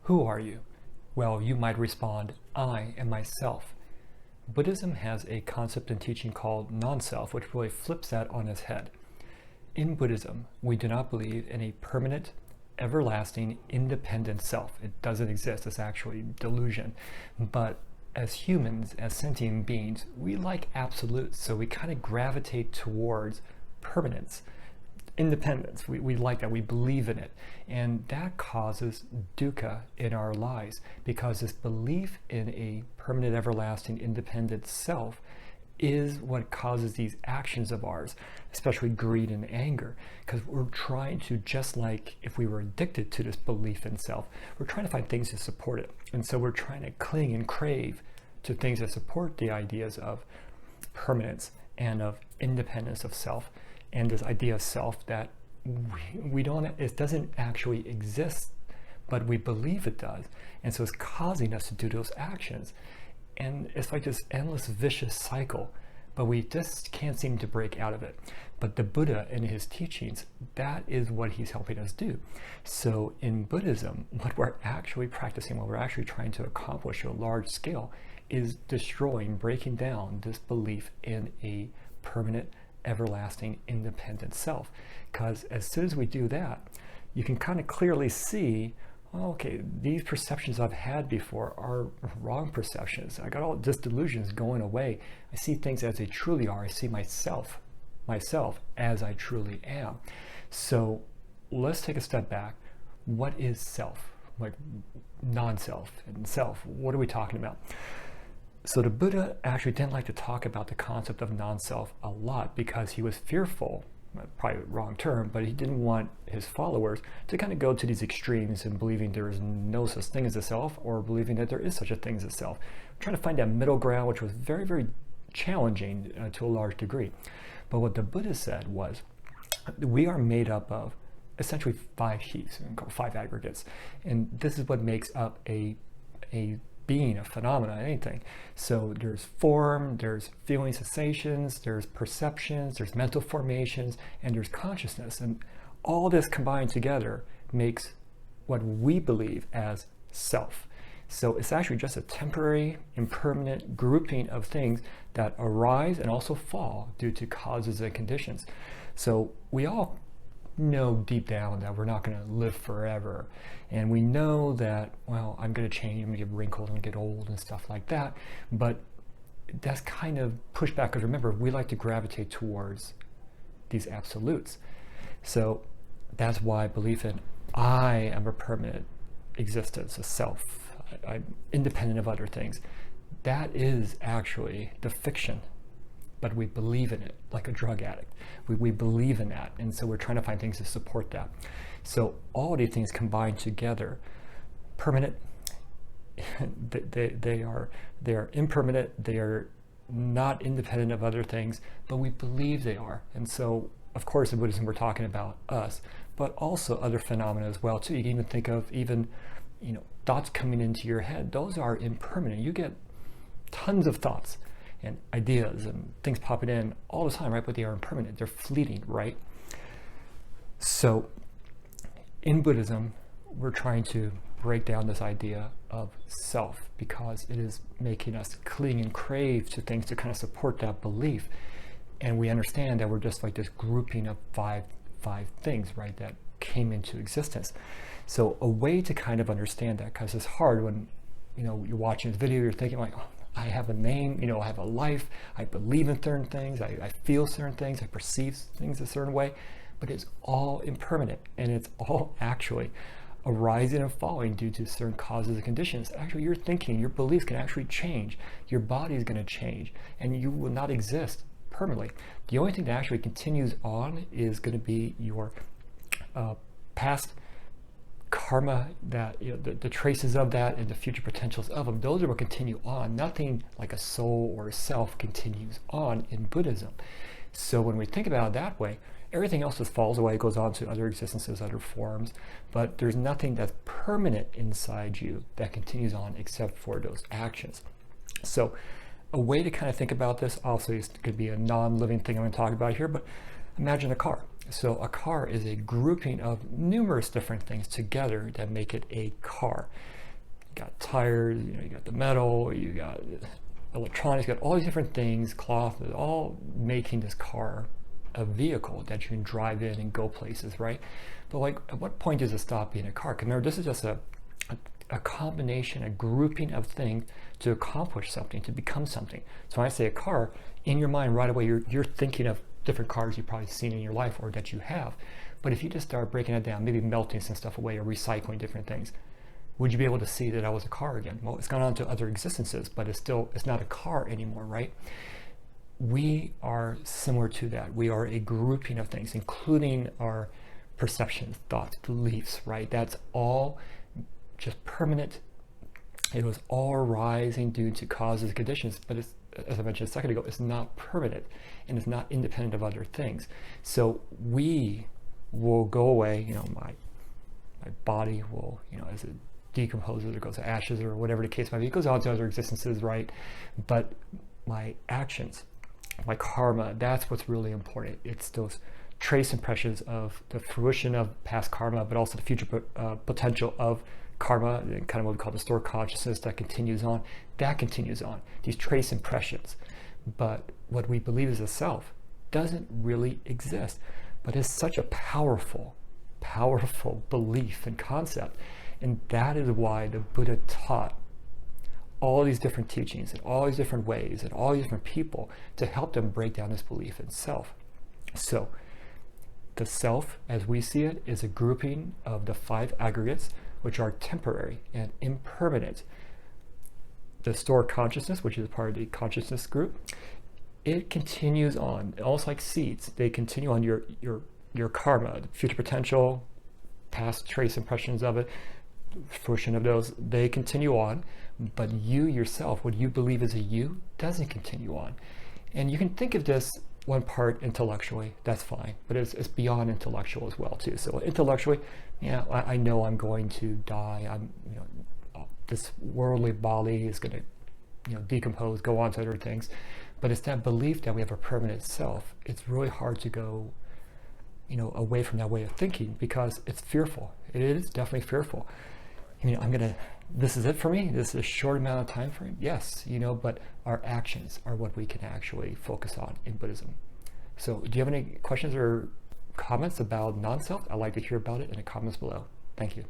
Who are you? Well, you might respond, I am myself. Buddhism has a concept and teaching called non-self, which really flips that on its head. In Buddhism, we do not believe in a permanent, everlasting, independent self. It doesn't exist. It's actually delusion. But as humans, as sentient beings, we like absolutes, so we kind of gravitate towards permanence, independence. We like that. We believe in it. And that causes dukkha in our lives, because this belief in a permanent, everlasting, independent self is what causes these actions of ours, especially greed and anger, because we're trying to, just like if we were addicted to this belief in self, we're trying to find things to support it. And so we're trying to cling and crave to things that support the ideas of permanence and of independence of self, and this idea of self that we don't, it doesn't actually exist, but we believe it does. And so it's causing us to do those actions. And it's like this endless vicious cycle, but we just can't seem to break out of it. But the Buddha, in his teachings, that is what he's helping us do. So in Buddhism, what we're actually practicing, what we're actually trying to accomplish on a large scale, is destroying, breaking down this belief in a permanent, everlasting, independent self. Because as soon as we do that, you can kind of clearly see, oh, okay, these perceptions I've had before are wrong perceptions. I got all this delusions going away. I see things as they truly are. I see myself as I truly am. So let's take a step back. What is self? Like non-self and self, what are we talking about? So the Buddha actually didn't like to talk about the concept of non-self a lot, because he was fearful, probably wrong term, but he didn't want his followers to kind of go to these extremes in believing there is no such thing as a self, or believing that there is such a thing as a self. Trying to find that middle ground, which was very, very challenging to a large degree. But what the Buddha said was, we are made up of essentially 5 heaps, called 5 aggregates. And this is what makes up a being, a phenomenon, anything. So there's form, there's feeling sensations, there's perceptions, there's mental formations, and there's consciousness. And all this combined together makes what we believe as self. So it's actually just a temporary, impermanent grouping of things that arise and also fall due to causes and conditions. So we all know deep down that we're not going to live forever, and we know that, well, I'm going to change, I'm going to get wrinkled and get old and stuff like that, but that's kind of pushed back, because remember, we like to gravitate towards these absolutes. So that's why belief in I am a permanent existence, a self, I'm independent of other things, that is actually the fiction. But we believe in it like a drug addict. We believe in that, and so we're trying to find things to support that. So all these things combined together, permanent, they are impermanent, they are not independent of other things, but we believe they are. And so, of course, in Buddhism we're talking about us, but also other phenomena as well too. You can even think of thoughts coming into your head. Those are impermanent. You get tons of thoughts and ideas and things popping in all the time, right? But they are impermanent, they're fleeting, right? So in Buddhism, we're trying to break down this idea of self, because it is making us cling and crave to things to kind of support that belief. And we understand that we're just like this grouping of five things, right, that came into existence. So a way to kind of understand that, because it's hard when you're watching this video, you're thinking like, oh, I have a name, I have a life, I believe in certain things, I feel certain things, I perceive things a certain way, but it's all impermanent, and it's all actually arising and falling due to certain causes and conditions. Actually, your thinking, your beliefs can actually change, your body is going to change, and you will not exist permanently. The only thing that actually continues on is going to be your past karma, that the traces of that and the future potentials of them. Those are what continue on. Nothing like a soul or a self continues on in Buddhism. So when we think about it that way, everything else just falls away, goes on to other existences, other forms, but there's nothing that's permanent inside you that continues on except for those actions. So a way to kind of think about this, also, could be a non-living thing I'm going to talk about here, but imagine a car. So a car is a grouping of numerous different things together that make it a car. You got tires, you got the metal, you got electronics, you got all these different things, cloth, all making this car a vehicle that you can drive in and go places, right? But like, at what point does it stop being a car? Because remember, this is just a combination, a grouping of things to accomplish something, to become something. So when I say a car, in your mind right away, you're thinking of different cars you've probably seen in your life or that you have. But if you just start breaking it down, maybe melting some stuff away or recycling different things, would you be able to see that I was a car again? Well, it's gone on to other existences, but it's not a car anymore, right? We are similar to that. We are a grouping of things, including our perceptions, thoughts, beliefs, right? That's all just permanent. It was all arising due to causes and conditions, but it's, as I mentioned a second ago, it's not permanent and it's not independent of other things. So we will go away, my body will, as it decomposes or goes to ashes or whatever the case might be, it goes on to other existences, right? But my actions, my karma, that's what's really important. It's those trace impressions of the fruition of past karma, but also the future potential of karma, and kind of what we call the stored consciousness that continues on. That continues on, these trace impressions. But what we believe is a self doesn't really exist, but it's such a powerful, powerful belief and concept. And that is why the Buddha taught all these different teachings in all these different ways and all these different people to help them break down this belief in self. So the self, as we see it, is a grouping of the 5 aggregates, which are temporary and impermanent. The stored consciousness, which is part of the consciousness group, it continues on, almost like seeds. They continue on your karma, the future potential, past trace impressions of it, fruition of those, they continue on, but you yourself, what you believe is a you, doesn't continue on. And you can think of this one part intellectually, that's fine, but it's beyond intellectual as well too. So intellectually, I know I'm going to die. This worldly body is going to, decompose, go on to other things. But it's that belief that we have a permanent self. It's really hard to go, away from that way of thinking because it's fearful. It is definitely fearful. This is it for me? This is a short amount of time frame? Yes, but our actions are what we can actually focus on in Buddhism. So do you have any questions or comments about non-self? I'd like to hear about it in the comments below. Thank you.